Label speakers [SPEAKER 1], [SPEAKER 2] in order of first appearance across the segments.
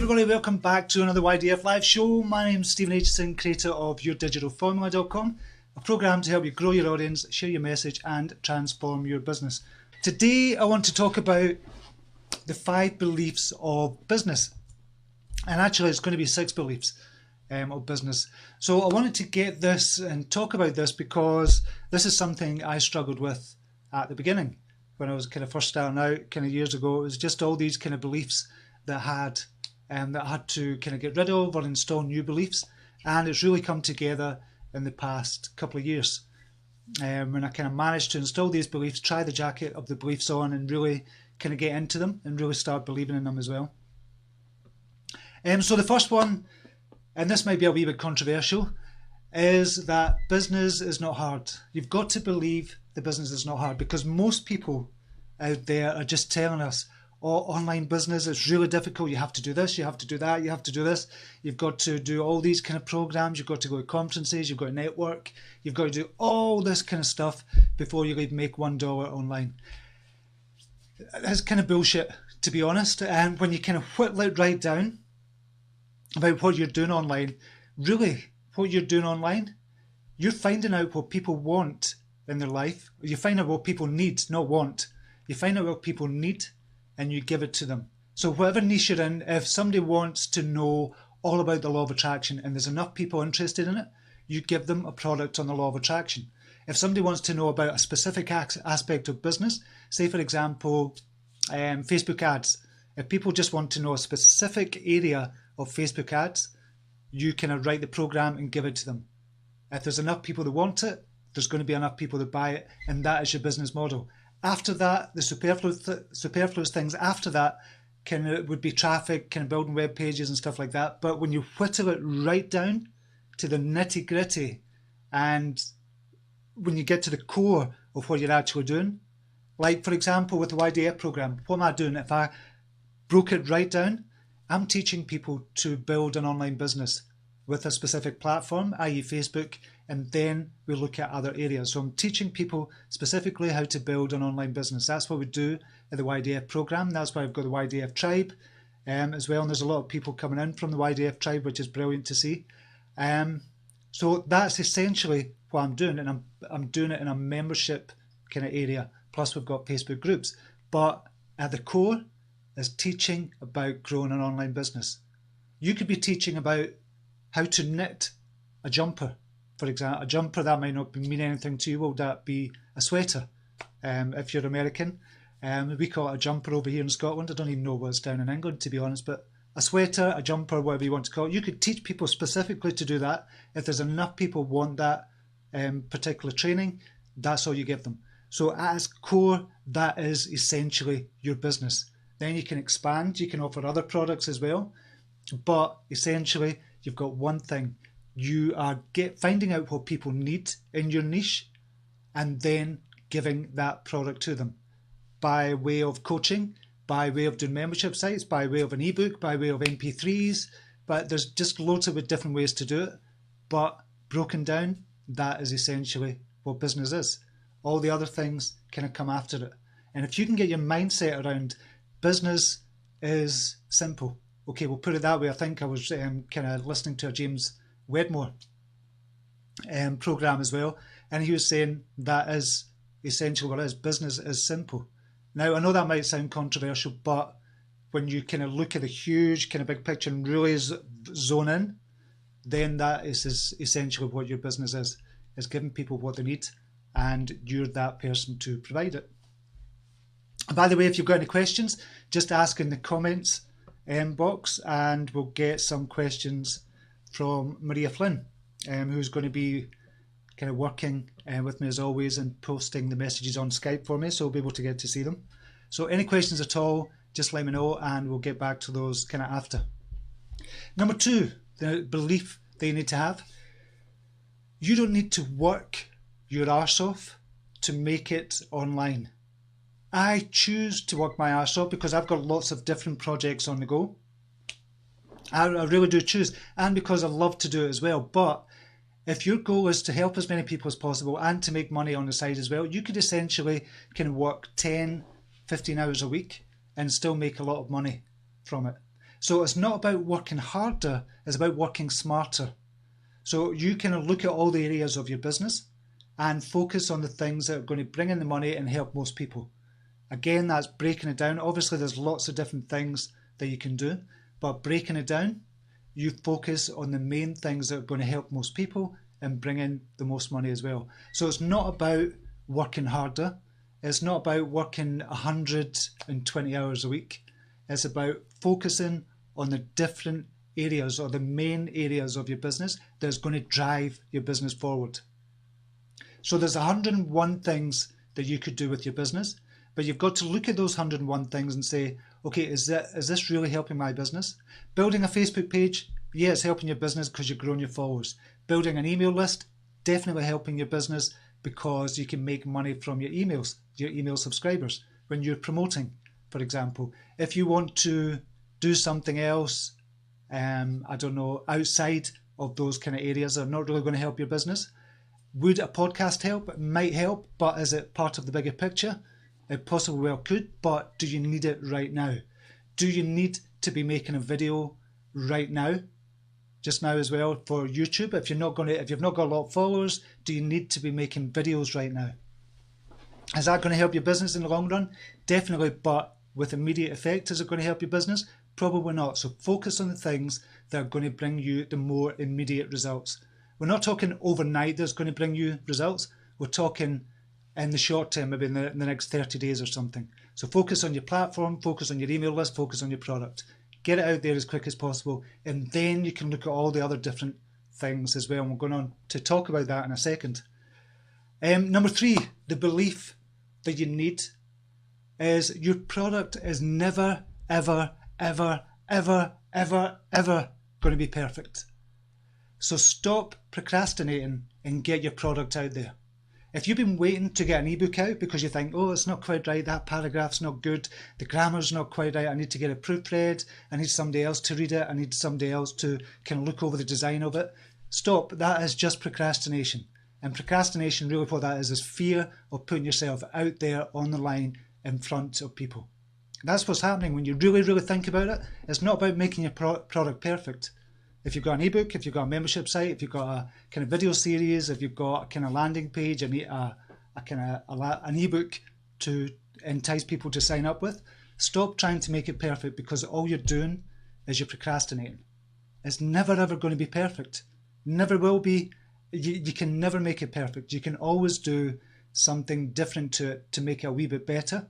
[SPEAKER 1] everybody, welcome back to another YDF Live show. My name's Stephen Aitchison, creator of YourDigitalFormula.com, a program to help you grow your audience, share your message and transform your business. Today I want to talk about the 5 beliefs of business, and actually it's going to be 6 beliefs of business. So I wanted to get this and talk about this because this is something I struggled with at the beginning when I was kind of first starting out years ago. It was just all these kind of beliefs that I had to kind of get rid of or install new beliefs, and it's really come together in the past couple of years when I kind of managed to install these beliefs, try the jacket of the beliefs on and really kind of get into them and really start believing in them as well. So the first one, and this might be a wee bit controversial, is that business is not hard. You've got to believe the business is not hard, because most people out there are just telling us, oh, online business is really difficult. You have to do this, you have to do that, you have to do this. You've got to do all these kind of programs. You've got to go to conferences. You've got to network. You've got to do all this kind of stuff before you even make $1 online. That's kind of bullshit, to be honest. And when you kind of whittle it right down about what you're doing online, really what you're doing online, you're finding out what people want in their life. You find out what people need, not want. You find out what people need and you give it to them. So whatever niche you're in, if somebody wants to know all about the law of attraction and there's enough people interested in it, you give them a product on the law of attraction. If somebody wants to know about a specific aspect of business, say for example, Facebook ads, if people just want to know a specific area of Facebook ads, you kind write the program and give it to them. If there's enough people that want it, there's going to be enough people that buy it, and that is your business model. After that, the superfluous things after that would be traffic, building web pages and stuff like that. But when you whittle it right down to the nitty gritty, and when you get to the core of what you're actually doing, like for example with the YDF program, what am I doing? If I broke it right down, I'm teaching people to build an online business with a specific platform, i.e. Facebook, and then we look at other areas. So I'm teaching people specifically how to build an online business. That's what we do at the YDF program. That's why I've got the YDF tribe as well. And there's a lot of people coming in from the YDF tribe, which is brilliant to see. So that's essentially what I'm doing, and I'm doing it in a membership kind of area. Plus we've got Facebook groups. But at the core is teaching about growing an online business. You could be teaching about how to knit a jumper. For example, a jumper, that might not mean anything to you. Will that be a sweater? If you're American, we call it a jumper over here in Scotland. I don't even know what it's down in England, to be honest, but a sweater, a jumper, whatever you want to call it. You could teach people specifically to do that. If there's enough people want that particular training, that's all you give them. So at its core, that is essentially your business. Then you can expand, you can offer other products as well, but essentially you've got one thing. You are finding out what people need in your niche and then giving that product to them by way of coaching, by way of doing membership sites, by way of an ebook, by way of MP3s. But there's just loads of different ways to do it. But broken down, that is essentially what business is. All the other things kind of come after it. And if you can get your mindset around business is simple. Okay, we'll put it that way. I think I was kind of listening to a James Wedmore program as well, and he was saying that is essentially what it is. Business is simple. Now I know that might sound controversial, but when you kind of look at the huge kind of big picture and really zone in, then that is essentially what your business is giving people what they need, and you're that person to provide it. And by the way, if you've got any questions, just ask in the comments box, and we'll get some questions from Maria Flynn, who's going to be kind of working with me as always and posting the messages on Skype for me, so we'll be able to get to see them. So any questions at all, just let me know and we'll get back to those kind of after. Number 2, the belief that you need to have. You don't need to work your arse off to make it online. I choose to work my arse off because I've got lots of different projects on the go. I really do choose, and because I love to do it as well. But if your goal is to help as many people as possible and to make money on the side as well, you could essentially work 10, 15 hours a week and still make a lot of money from it. So it's not about working harder, it's about working smarter. So you can look at all the areas of your business and focus on the things that are going to bring in the money and help most people. Again, that's breaking it down. Obviously, there's lots of different things that you can do, but breaking it down, you focus on the main things that are going to help most people and bring in the most money as well. So it's not about working harder. It's not about working 120 hours a week. It's about focusing on the different areas or the main areas of your business that's going to drive your business forward. So there's 101 things that you could do with your business, but you've got to look at those 101 things and say, okay, is this really helping my business? Building a Facebook page, yeah, it's helping your business because you're growing your followers. Building an email list, definitely helping your business because you can make money from your email subscribers when you're promoting, for example. If you want to do something else, I don't know, outside of those kind of areas that are not really going to help your business, would a podcast help? It might help, but is it part of the bigger picture? It possibly well could, but do you need it right now? Do you need to be making a video right now? Just now as well for YouTube. If you've not got a lot of followers, do you need to be making videos right now? Is that going to help your business in the long run? Definitely, but with immediate effect, is it going to help your business? Probably not. So focus on the things that are going to bring you the more immediate results. We're not talking overnight that's going to bring you results. We're talking in the short term, maybe in the next 30 days or something. So focus on your platform, focus on your email list, focus on your product. Get it out there as quick as possible, and then you can look at all the other different things as well. And we're going on to talk about that in a second. Number 3, the belief that you need is your product is never, ever, ever, ever, ever, ever going to be perfect. So stop procrastinating and get your product out there. If you've been waiting to get an ebook out because you think, oh, it's not quite right, that paragraph's not good, the grammar's not quite right, I need to get it proofread, I need somebody else to read it, I need somebody else to kind of look over the design of it. Stop, that is just procrastination. And procrastination, really what that is fear of putting yourself out there on the line in front of people. That's what's happening when you really, really think about it. It's not about making your product perfect. If you've got an ebook, if you've got a membership site, if you've got a kind of video series, if you've got a kind of landing page, an ebook to entice people to sign up with, stop trying to make it perfect, because all you're doing is you're procrastinating. It's never ever going to be perfect. Never will be. You can never make it perfect. You can always do something different to it to make it a wee bit better.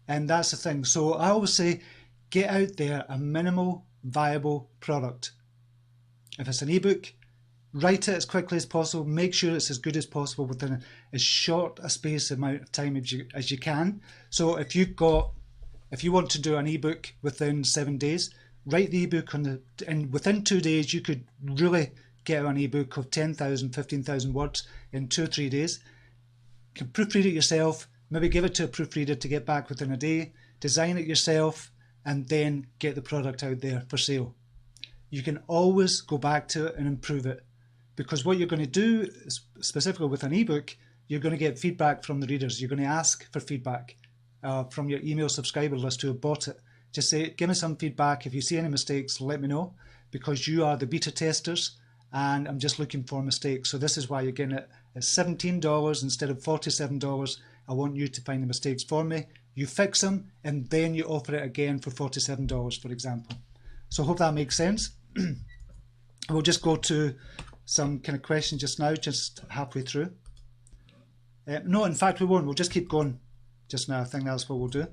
[SPEAKER 1] And that's the thing. So I always say, get out there a minimal viable product. If it's an ebook, write it as quickly as possible. Make sure it's as good as possible within as short a space amount of time as you can. So if you want to do an ebook within 7 days, write the ebook and within 2 days you could really get an ebook of 10,000, 15,000 words in 2 or 3 days. You can proofread it yourself, maybe give it to a proofreader to get back within a day, design it yourself, and then get the product out there for sale. You can always go back to it and improve it, because what you're going to do, specifically with an ebook, you're going to get feedback from the readers. You're going to ask for feedback from your email subscriber list who have bought it. Just say, give me some feedback. If you see any mistakes, let me know, because you are the beta testers and I'm just looking for mistakes. So this is why you're getting it at $17 instead of $47. I want you to find the mistakes for me. You fix them and then you offer it again for $47, for example. So I hope that makes sense. We'll just go to some kind of questions just now, just halfway through. No, in fact we won't. We'll just keep going just now. I think that's what we'll do.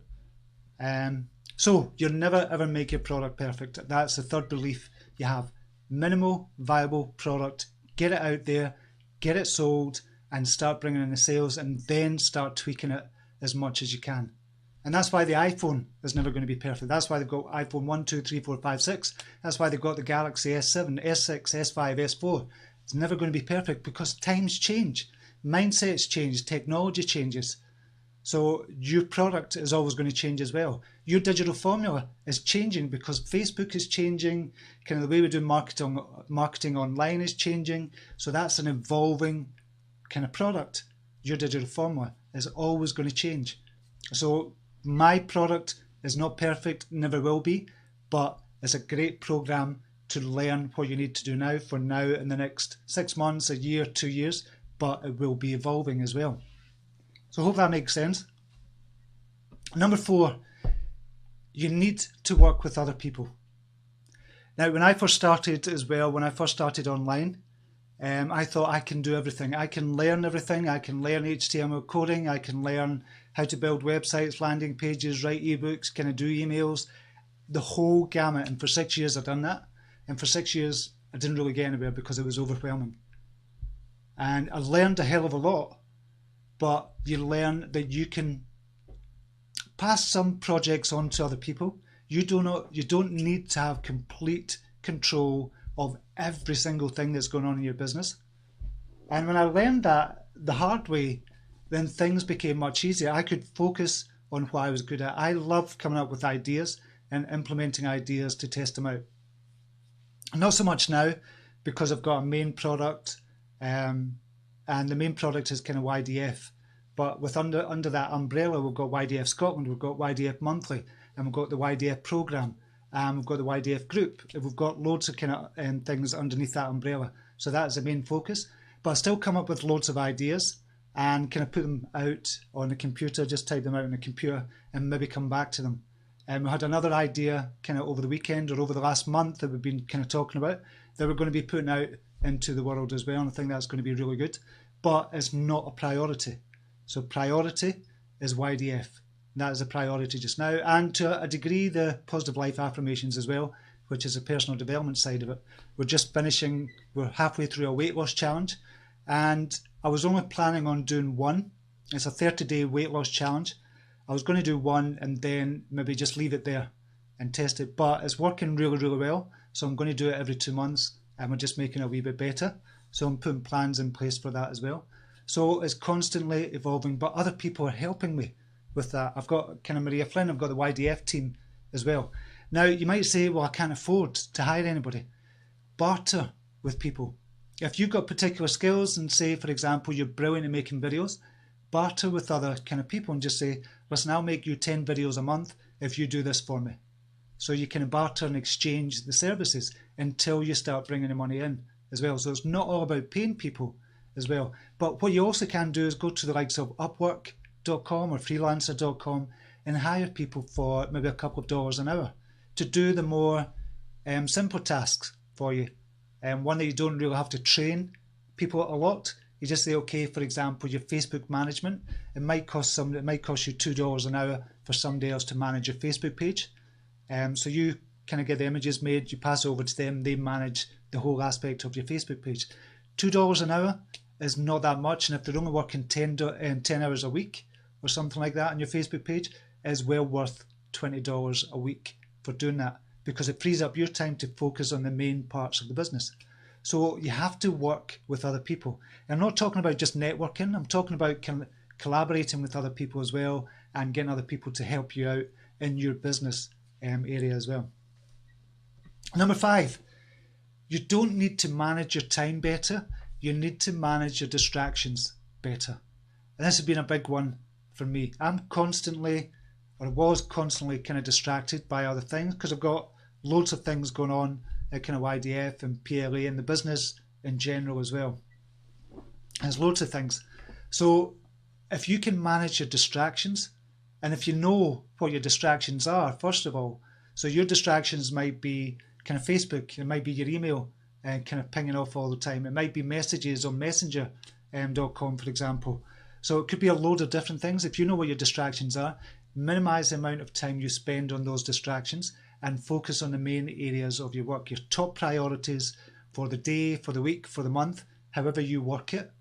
[SPEAKER 1] So you'll never ever make your product perfect. That's the third belief you have. Minimal viable product. Get it out there, get it sold, and start bringing in the sales, and then start tweaking it as much as you can. And that's why the iPhone is never going to be perfect. That's why they've got iPhone 1, 2, 3, 4, 5, 6. That's why they've got the Galaxy S7, S6, S5, S4. It's never going to be perfect because times change. Mindsets change, technology changes. So your product is always going to change as well. Your digital formula is changing because Facebook is changing. Kind of the way we do marketing online is changing. So that's an evolving kind of product. Your digital formula is always going to change. So my product is not perfect, never will be, but It's a great program to learn what you need to do now for now in the next 6 months, a year, 2 years, but it will be evolving as well. So I hope that makes sense. Number 4, you need to work with other people. Now, when I first started as well, when I first started online, I thought I can do everything. I can learn everything. I can learn HTML coding. I can learn how to build websites, landing pages, write ebooks, can I do emails, the whole gamut. And for 6 years I've done that. And for 6 years I didn't really get anywhere because it was overwhelming. And I learned a hell of a lot, but you learn that you can pass some projects on to other people. You don't need to have complete control of every single thing that's going on in your business. And when I learned that the hard way, then things became much easier. I could focus on what I was good at. I love coming up with ideas and implementing ideas to test them out. Not so much now, because I've got a main product, and the main product is kind of YDF. But with under that umbrella, we've got YDF Scotland, we've got YDF Monthly, and we've got the YDF Programme, and we've got the YDF Group. We've got loads of kind of things underneath that umbrella. So that is the main focus. But I still come up with loads of ideas and kind of put them out on the computer, just type them out on the computer and maybe come back to them. And we had another idea kind of over the weekend or over the last month that we've been kind of talking about that we're going to be putting out into the world as well. And I think that's going to be really good, but it's not a priority. So priority is YDF. That is a priority just now. And to a degree, the positive life affirmations as well, which is a personal development side of it. We're halfway through a weight loss challenge. And I was only planning on doing one. It's a 30-day weight loss challenge. I was going to do one and then maybe just leave it there and test it. But it's working really, really well. So I'm going to do it every 2 months and we're just making it a wee bit better. So I'm putting plans in place for that as well. So it's constantly evolving, but other people are helping me with that. I've got kind of Maria Flynn, I've got the YDF team as well. Now you might say, well, I can't afford to hire anybody. Barter with people. If you've got particular skills and say, for example, you're brilliant at making videos, barter with other kind of people and just say, listen, I'll make you 10 videos a month if you do this for me. So you can barter and exchange the services until you start bringing the money in as well. So it's not all about paying people as well. But what you also can do is go to the likes of Upwork.com or freelancer.com and hire people for maybe a couple of dollars an hour to do the more simple tasks for you. One that you don't really have to train people a lot. You just say, okay, for example, your Facebook management, it might cost you $2 an hour for somebody else to manage your Facebook page. So you kind of get the images made, you pass it over to them, they manage the whole aspect of your Facebook page. $2 an hour is not that much, and if they're only working 10 hours a week or something like that on your Facebook page, is well worth $20 a week for doing that, because it frees up your time to focus on the main parts of the business. So you have to work with other people. And I'm not talking about just networking, I'm talking about collaborating with other people as well and getting other people to help you out in your business area as well. Number 5, you don't need to manage your time better, you need to manage your distractions better. And this has been a big one for me. I'm constantly, or was constantly kind of distracted by other things because I've got loads of things going on at kind of YDF and PLA and the business in general as well. There's loads of things. So if you can manage your distractions, and if you know what your distractions are, first of all, so your distractions might be kind of Facebook, it might be your email and kind of pinging off all the time. It might be messages on messenger.com, for example. So it could be a load of different things. If you know what your distractions are, minimize the amount of time you spend on those distractions and focus on the main areas of your work, your top priorities for the day, for the week, for the month, however you work it,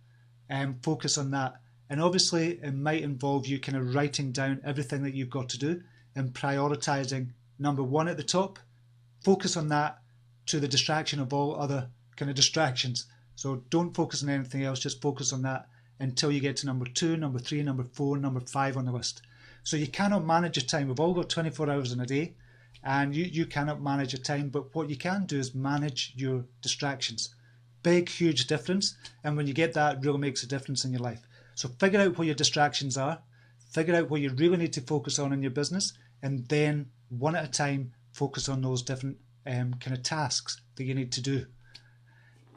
[SPEAKER 1] and focus on that. And obviously it might involve you kind of writing down everything that you've got to do and prioritizing number 1 at the top. Focus on that to the distraction of all other kind of distractions. So don't focus on anything else, just focus on that until you get to number 2, number 3, number 4, number 5 on the list. So you cannot manage your time. We've all got 24 hours in a day and you cannot manage your time, but what you can do is manage your distractions. Big, huge difference. And when you get that, it really makes a difference in your life. So figure out what your distractions are, figure out what you really need to focus on in your business, and then one at a time, focus on those different kind of tasks that you need to do.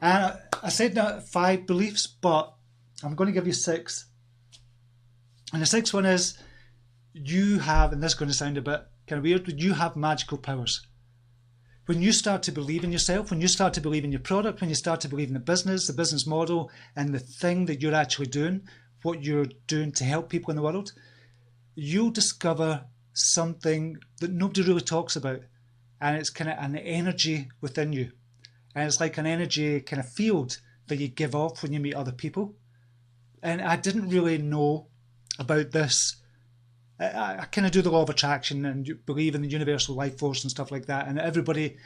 [SPEAKER 1] And I said now 5 beliefs, but I'm going to give you 6. And the 6th one is you have, and this is going to sound a bit kind of weird, but you have magical powers. When you start to believe in yourself, when you start to believe in your product, when you start to believe in the business model, and the thing that you're actually doing, what you're doing to help people in the world, you'll discover something that nobody really talks about. And it's kind of an energy within you. And it's like an energy kind of field that you give off when you meet other people. And I didn't really know about this. I kind of do the law of attraction and believe in the universal life force and stuff like that. And everybody,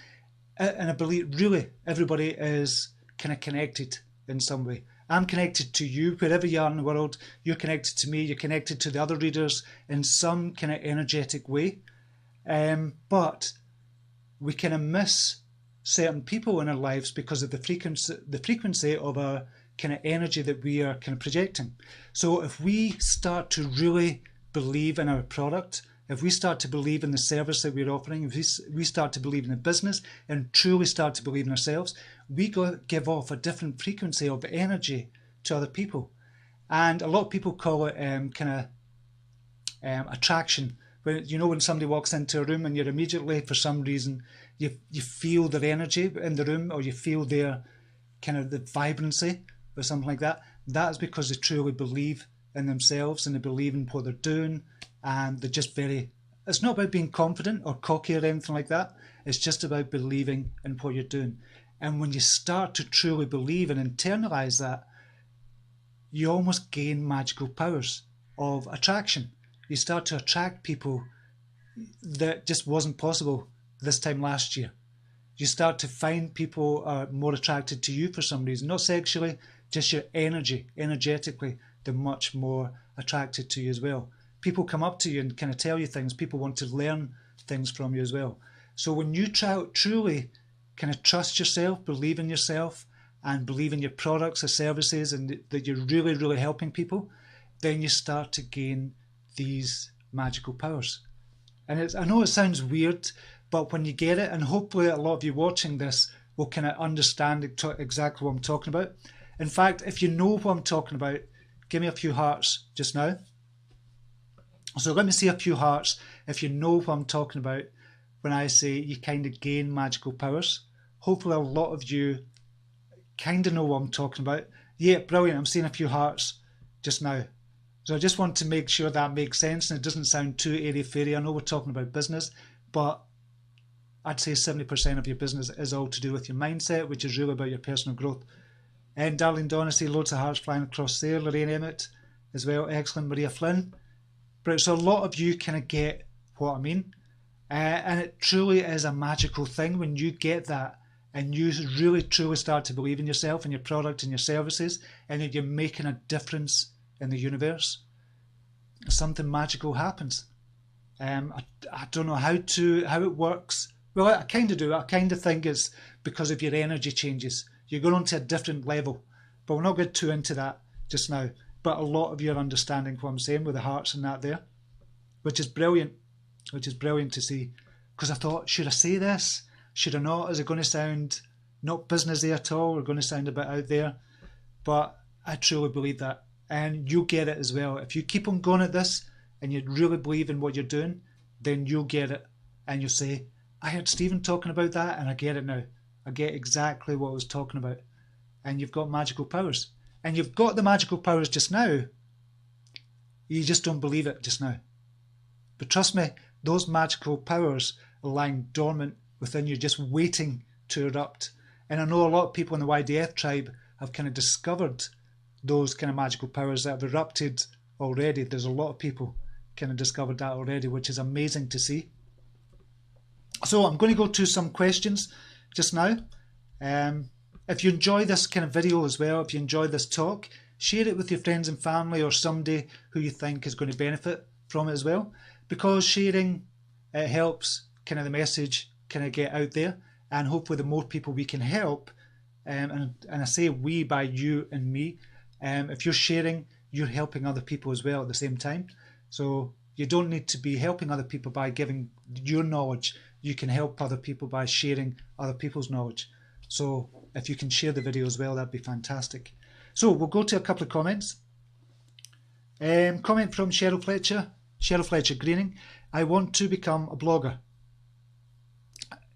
[SPEAKER 1] and I believe really everybody is kind of connected in some way. I'm connected to you, wherever you are in the world. You're connected to me. You're connected to the other readers in some kind of energetic way. But we kind of miss certain people in our lives because of the frequency of our kind of energy that we are kind of projecting. So if we start to really believe in our product, if we start to believe in the service that we're offering, if we start to believe in the business and truly start to believe in ourselves, we give off a different frequency of energy to other people. And a lot of people call it kind of attraction. When, you know, when somebody walks into a room and you're immediately, for some reason, you feel their energy in the room, or you feel their kind of the vibrancy or something like that. That's because they truly believe in themselves and they believe in what they're doing, and they're just very, it's not about being confident or cocky or anything like that. It's just about believing in what you're doing. And when you start to truly believe and internalize that, you almost gain magical powers of attraction. You start to attract people that just wasn't possible this time last year. You start to find people are more attracted to you for some reason, not sexually, just your energy, energetically, they're much more attracted to you as well. People come up to you and kind of tell you things. People want to learn things from you as well. So when you truly kind of trust yourself, believe in yourself, and believe in your products or services, and that you're really, really helping people, then you start to gain these magical powers. And I know it sounds weird, but when you get it, and hopefully a lot of you watching this will kind of understand exactly what I'm talking about. In fact, if you know what I'm talking about, give me a few hearts just now. So let me see a few hearts if you know what I'm talking about when I say you kind of gain magical powers. Hopefully a lot of you kind of know what I'm talking about. Yeah, brilliant. I'm seeing a few hearts just now. So I just want to make sure that makes sense and it doesn't sound too airy-fairy. I know we're talking about business, but I'd say 70% of your business is all to do with your mindset, which is really about your personal growth. And Darlene Donna, see loads of hearts flying across there. Lorraine Emmett as well. Excellent. Maria Flynn. But so a lot of you kind of get what I mean. And it truly is a magical thing when you get that and you really truly start to believe in yourself and your product and your services, and that you're making a difference in the universe. Something magical happens. I don't know how it works. Well, I kind of do. I kind of think it's because of your energy changes. You're going on to a different level, but we're not going too into that just now. But a lot of you are understanding what I'm saying with the hearts and that there, which is brilliant to see. Because I thought, should I say this? Should I not? Is it going to sound not businessy at all? Or going to sound a bit out there? But I truly believe that. And you'll get it as well. If you keep on going at this and you really believe in what you're doing, then you'll get it. And you'll say, I heard Stephen talking about that and I get it now. I get exactly what I was talking about. And you've got magical powers. And you've got the magical powers just now. You just don't believe it just now. But trust me, those magical powers are lying dormant within you, just waiting to erupt. And I know a lot of people in the YDF tribe have kind of discovered those kind of magical powers that have erupted already. There's a lot of people kind of discovered that already, which is amazing to see. So I'm going to go to some questions just now. If you enjoy this kind of video as well, if you enjoy this talk, share it with your friends and family or somebody who you think is going to benefit from it as well. Because sharing, it helps kind of the message kind of get out there, and hopefully the more people we can help, and I say we by you and me, if you're sharing, you're helping other people as well at the same time. So you don't need to be helping other people by giving your knowledge. you can help other people by sharing other people's knowledge. So if you can share the video as well, that'd be fantastic. So we'll go to a couple of comments. Comment from Cheryl Fletcher Greening. I want to become a blogger.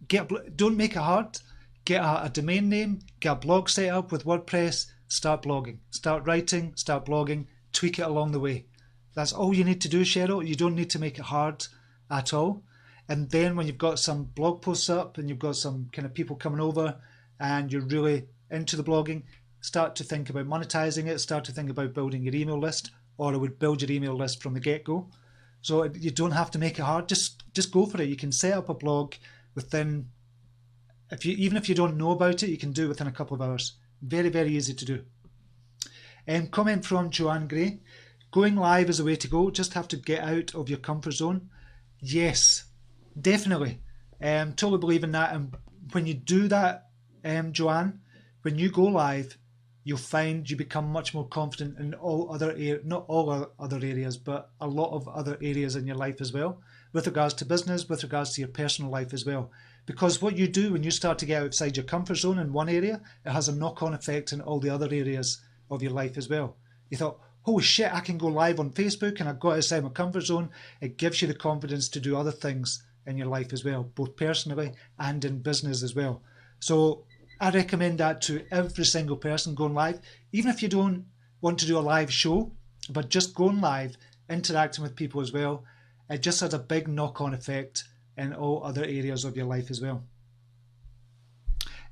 [SPEAKER 1] Don't make it hard. Get a domain name, get a blog set up with WordPress, start blogging. Start writing, start blogging, tweak it along the way. That's all you need to do, Cheryl. You don't need to make it hard at all. And then when you've got some blog posts up and you've got some kind of people coming over and you're really into the blogging, start to think about monetizing it, start to think about building your email list, or I would build your email list from the get-go. So you don't have to make it hard, just go for it. You can set up a blog within, even if you don't know about it, you can do it within a couple of hours. Very, very easy to do. Comment from Joanne Gray. Going live is the way to go, just have to get out of your comfort zone. Yes, definitely. Totally believe in that. And when you do that, Joanne, when you go live, you'll find you become much more confident in all other not all other areas, but a lot of other areas in your life as well, with regards to business, with regards to your personal life as well. Because what you do when you start to get outside your comfort zone in one area, it has a knock-on effect in all the other areas of your life as well. You thought, holy shit, I can go live on Facebook and I've got outside my comfort zone. It gives you the confidence to do other things in your life as well, both personally and in business as well. So I recommend that to every single person going live, even if you don't want to do a live show, but just going live, interacting with people as well. It just has a big knock-on effect in all other areas of your life as well.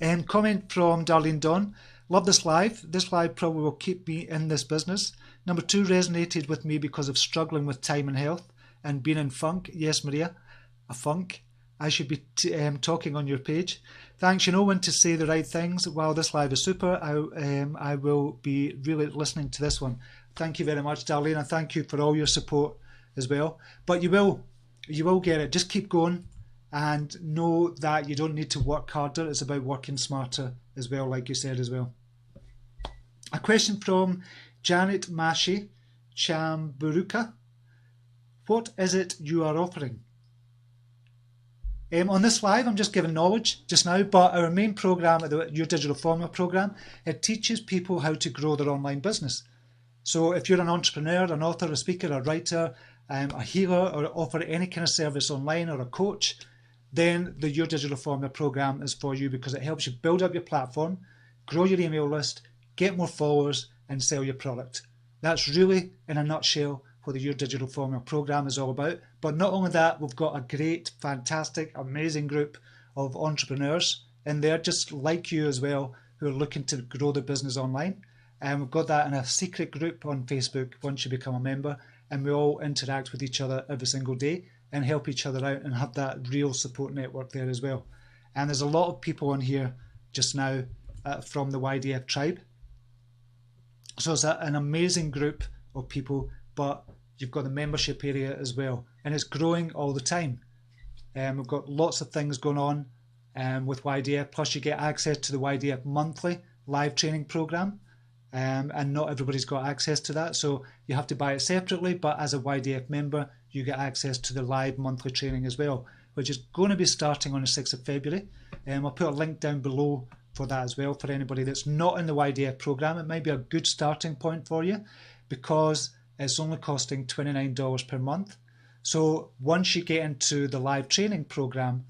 [SPEAKER 1] And comment from Darlene Dawn. Love this live. This live probably will keep me in this business. Number 2 resonated with me because of struggling with time and health and being in funk. Yes, Maria, a funk. I should be talking on your page. Thanks, you know when to say the right things. Wow, this live is super. I will be really listening to this one. Thank you very much, Darlene, and thank you for all your support as well. But you will get it. Just keep going and know that you don't need to work harder. It's about working smarter as well, like you said as well. A question from Janet Mashi Chamburuka. What is it you are offering? On this live, I'm just giving knowledge just now, but our main program, Your Digital Formula program, it teaches people how to grow their online business. So if you're an entrepreneur, an author, a speaker, a writer, a healer, or offer any kind of service online, or a coach, then the Your Digital Formula program is for you, because it helps you build up your platform, grow your email list, get more followers, and sell your product. That's really, in a nutshell, what the Your Digital Formula program is all about. But not only that, we've got a great, fantastic, amazing group of entrepreneurs in there, just like you as well, who are looking to grow their business online. And we've got that in a secret group on Facebook once you become a member, and we all interact with each other every single day and help each other out and have that real support network there as well. And there's a lot of people on here just now from the YDF tribe. So it's an amazing group of people, but you've got the membership area as well, and it's growing all the time. We've got lots of things going on with YDF, plus you get access to the YDF monthly live training program, and not everybody's got access to that, so you have to buy it separately, but as a YDF member you get access to the live monthly training as well, which is going to be starting on the 6th of February. I'll put a link down below for that as well. For anybody that's not in the YDF program, it might be a good starting point for you, because it's only costing $29 per month. So once you get into the live training program,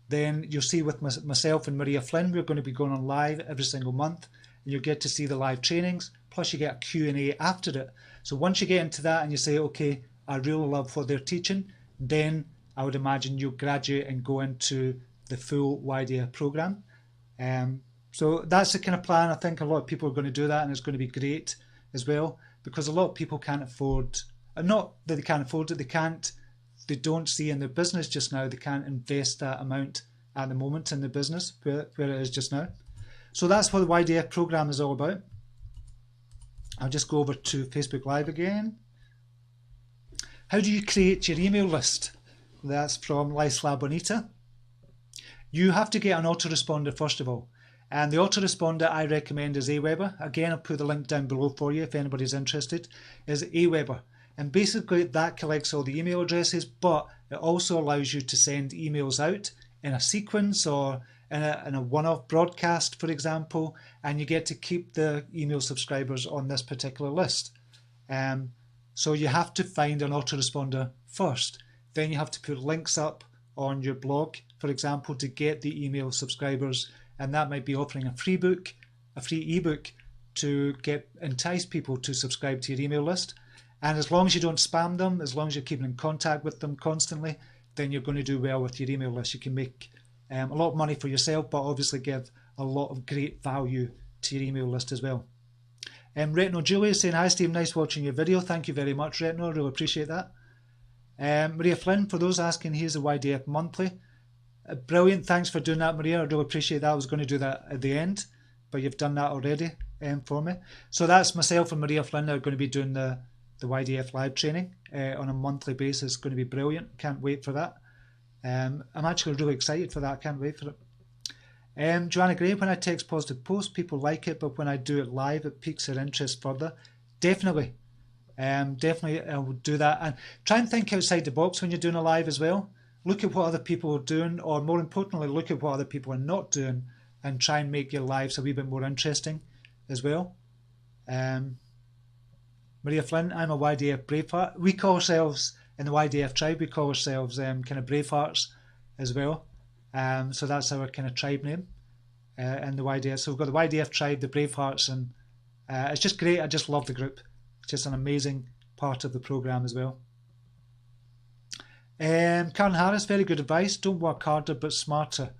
[SPEAKER 1] then you'll see with myself and Maria Flynn, we're going to be going on live every single month, and you'll get to see the live trainings, plus you get a Q&A after it. So once you get into that and you say, okay, I really love what they're teaching, then I would imagine you'll graduate and go into the full YDF program. So that's the kind of plan. I think a lot of people are going to do that, and it's going to be great as well, because a lot of people can't afford, not that they can't afford it, they don't see in their business just now, they can't invest that amount at the moment in the business where it is just now. So that's what the YDF program is all about. I'll just go over to Facebook Live again. How do you create your email list? That's from Lisla Bonita. You have to get an autoresponder first of all. And the autoresponder I recommend is Aweber. Again, I'll put the link down below for you if anybody's interested, is Aweber. And basically that collects all the email addresses, but it also allows you to send emails out in a sequence or in a one-off broadcast, for example, and you get to keep the email subscribers on this particular list. So you have to find an autoresponder first. Then you have to put links up on your blog, for example, to get the email subscribers, and that might be offering a free ebook to entice people to subscribe to your email list. And as long as you don't spam them, as long as you're keeping in contact with them constantly, then you're going to do well with your email list. You can make a lot of money for yourself, but obviously give a lot of great value to your email list as well. Retno Julia is saying, hi Steve, nice watching your video. Thank you very much, Retno, really appreciate that. Maria Flynn, for those asking, here's the YDF monthly. Brilliant, thanks for doing that, Maria, I really appreciate that. I was going to do that at the end, but you've done that already for me. So that's myself and Maria Flynn are going to be doing the YDFLive training on a monthly basis. It's going to be brilliant, can't wait for that. I'm actually really excited for that, can't wait for it. Joanna Gray, when I text positive posts, people like it, but when I do it live, it piques their interest further. Definitely. Definitely I will do that, and try and think outside the box when you're doing a live as well. Look at what other people are doing, or more importantly, look at what other people are not doing, and try and make your lives a wee bit more interesting as well. Maria Flynn, I'm a YDF Braveheart. We call ourselves, in the YDF tribe, we call ourselves kind of Bravehearts as well. So that's our kind of tribe name in the YDF. So we've got the YDF tribe, the Bravehearts, and it's just great. I just love the group. It's just an amazing part of the program as well. Karen Harris, very good advice. Don't work harder but smarter.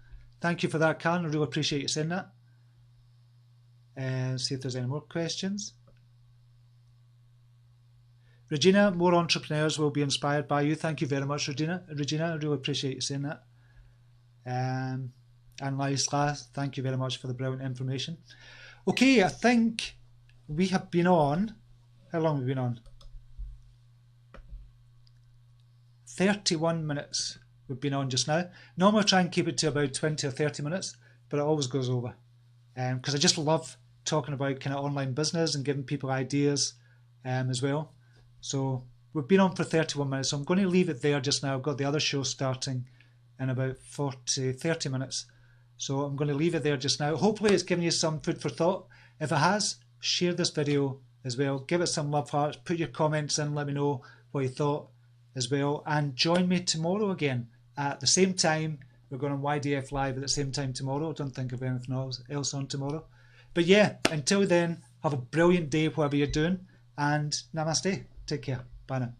[SPEAKER 1] Thank you for that, Karen. I really appreciate you saying that. See if there's any more questions. Regina, more entrepreneurs will be inspired by you. Thank you very much, Regina. I really appreciate you saying that. And Laisla, thank you very much for the brilliant information. Okay, I think we have been on. How long have we been on? 31 minutes we've been on just now. Normally I try and keep it to about 20 or 30 minutes, but it always goes over. Because I just love talking about kind of online business and giving people ideas as well. So we've been on for 31 minutes, so I'm going to leave it there just now. I've got the other show starting in about 30 minutes. So I'm going to leave it there just now. Hopefully it's given you some food for thought. If it has, share this video as well. Give it some love hearts. Put your comments in. Let me know what you thought as well. And join me tomorrow again at the same time. We're going on YDFLive at the same time tomorrow. I don't think of anything else on tomorrow. But yeah, until then, have a brilliant day, whatever you're doing. And namaste. Take care. Bye now.